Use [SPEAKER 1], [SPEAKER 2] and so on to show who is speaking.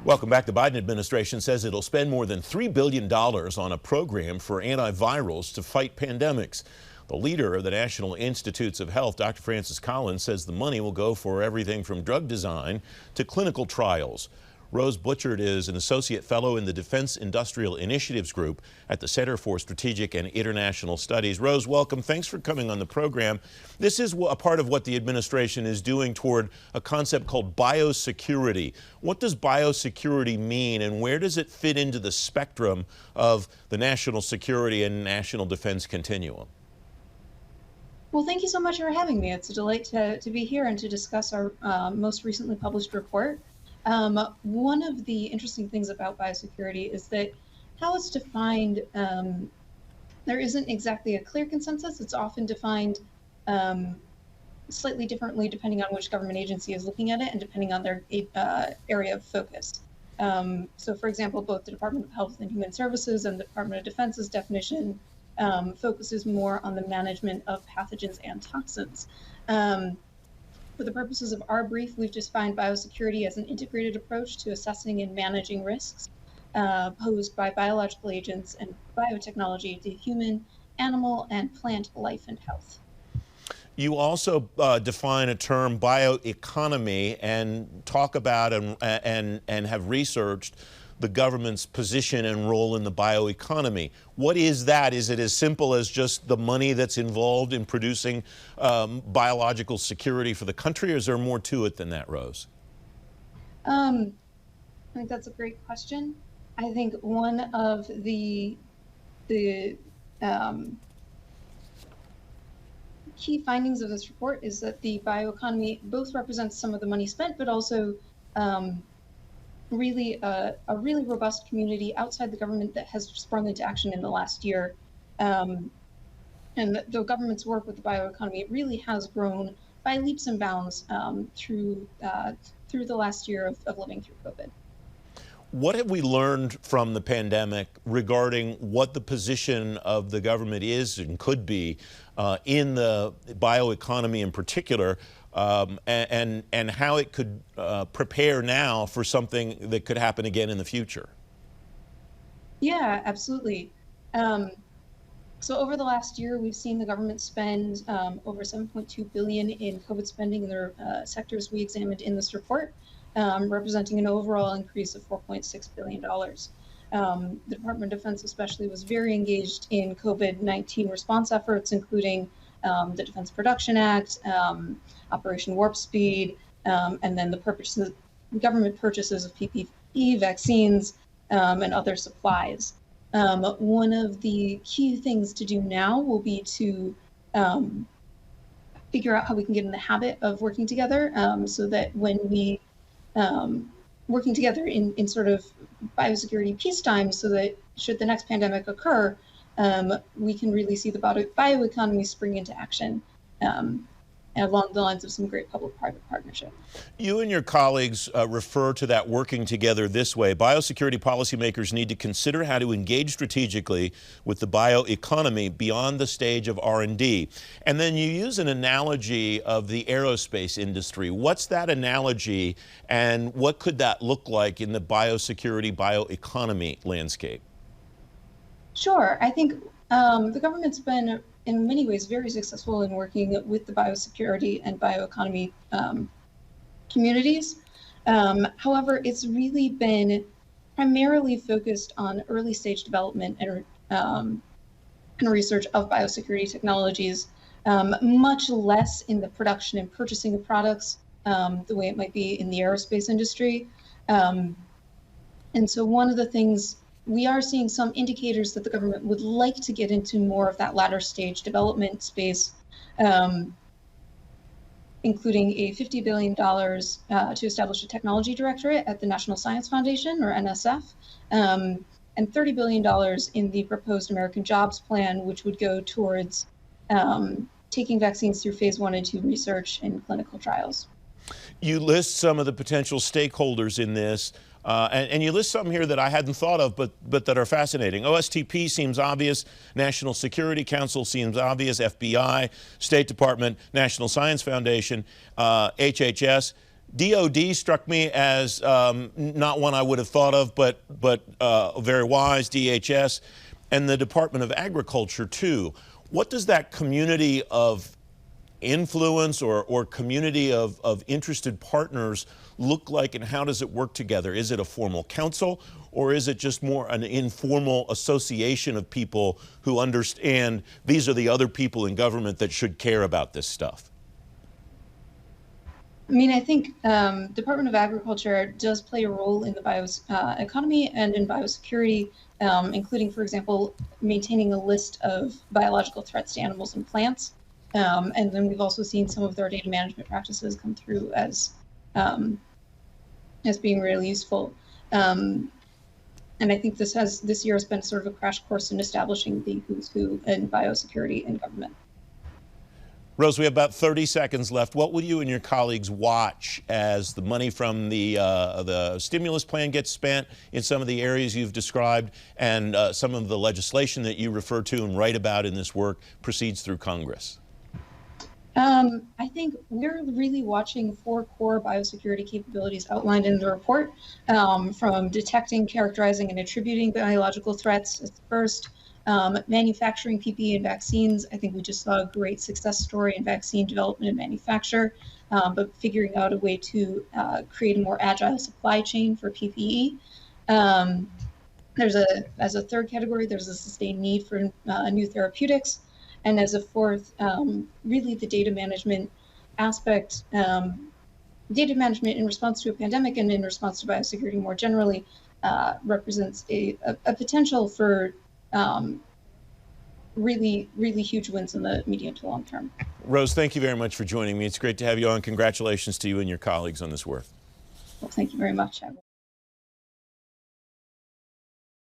[SPEAKER 1] Welcome back. The Biden administration says it'll spend more than $3 billion on a program for antivirals to fight pandemics. The leader of the National Institutes of Health, Dr. Francis Collins, says the money will go for everything from drug design to clinical trials. Rose Butchart is an associate fellow in the Defense Industrial Initiatives Group at the Center for Strategic and International Studies. Rose, welcome. Thanks for coming on the program. This is a part of what the administration is doing toward a concept called biosecurity. What does biosecurity mean, and where does it fit into the spectrum of the national security and national defense continuum?
[SPEAKER 2] Well, thank you so much for having me. It's a delight to be here and to discuss our most recently published report. One of the interesting things about biosecurity is that how it's defined, there isn't exactly a clear consensus. It's often defined slightly differently depending on which government agency is looking at it and depending on their area of focus. So, for example, both the Department of Health and Human Services and the Department of Defense's definition focuses more on the management of pathogens and toxins. For the purposes of our brief, we've defined biosecurity as an integrated approach to assessing and managing risks posed by biological agents and biotechnology to human, animal, and plant life and health.
[SPEAKER 1] You also define a term, bioeconomy, and talk about and have researched the government's position and role in the bioeconomy. What is that? Is it as simple as just the money that's involved in producing biological security for the country, or is there more to it than that, Rose?
[SPEAKER 2] I think that's a great question. I think one of the key findings of this report is that the bioeconomy both represents some of the money spent, but also really a really robust community outside the government that has sprung into action in the last year. And the government's work with the bioeconomy, it really has grown by leaps and bounds through the last year of living through COVID.
[SPEAKER 1] What have we learned from the pandemic regarding what the position of the government is and could be in the bioeconomy in particular, and how it could prepare now for something that could happen again in the future?
[SPEAKER 2] Yeah, absolutely. So over the last year, we've seen the government spend over $7.2 billion in COVID spending in their sectors we examined in this report, representing an overall increase of $4.6 billion. The Department of Defense especially was very engaged in COVID-19 response efforts, including the Defense Production Act, Operation Warp Speed, and then the government purchases of PPE, vaccines, and other supplies. One of the key things to do now will be to figure out how we can get in the habit of working together so that when we working together in sort of biosecurity peacetime, so that should the next pandemic occur, we can really see the bioeconomy spring into action along the lines of some great public-private partnership.
[SPEAKER 1] You and your colleagues refer to that working together this way. Biosecurity policymakers need to consider how to engage strategically with the bioeconomy beyond the stage of R&D. And then you use an analogy of the aerospace industry. What's that analogy, and what could that look like in the biosecurity, bioeconomy landscape?
[SPEAKER 2] Sure. I think the government's been in many ways very successful in working with the biosecurity and bioeconomy communities. However, it's really been primarily focused on early stage development and research of biosecurity technologies, much less in the production and purchasing of products the way it might be in the aerospace industry. And so one of the things, we are seeing some indicators that the government would like to get into more of that latter stage development space, including a $50 billion to establish a technology directorate at the National Science Foundation, or NSF, and $30 billion in the proposed American Jobs Plan, which would go towards taking vaccines through phase 1 and 2 research and clinical trials.
[SPEAKER 1] You list some of the potential stakeholders in this. And you list some here that I hadn't thought of, but that are fascinating. OSTP seems obvious. National Security Council seems obvious. FBI, State Department, National Science Foundation, HHS. DOD struck me as not one I would have thought of, but very wise, DHS, and the Department of Agriculture too. What does that community of influence or community of interested partners look like, and how does it work together? Is it a formal council, or is it just more an informal association of people who understand these are the other people in government that should care about this stuff?
[SPEAKER 2] I mean, I think Department of Agriculture does play a role in the bioeconomy and in biosecurity, including, for example, maintaining a list of biological threats to animals and plants. And then we've also seen some of their data management practices come through as being really useful. And I think this year has been sort of a crash course in establishing the who's who in biosecurity in government.
[SPEAKER 1] Rose, we have about 30 seconds left. What will you and your colleagues watch as the money from the stimulus plan gets spent in some of the areas you've described, and some of the legislation that you refer to and write about in this work proceeds through Congress?
[SPEAKER 2] I think we're really watching 4 core biosecurity capabilities outlined in the report, from detecting, characterizing, and attributing biological threats as the first. Manufacturing PPE and vaccines. I think we just saw a great success story in vaccine development and manufacture, but figuring out a way to create a more agile supply chain for PPE. As a third category, there's a sustained need for new therapeutics. And as a fourth, really the data management aspect, data management in response to a pandemic and in response to biosecurity more generally represents a potential for really, really huge wins in the medium to long term.
[SPEAKER 1] Rose, thank you very much for joining me. It's great to have you on. Congratulations to you and your colleagues on this work.
[SPEAKER 2] Well, thank you very much.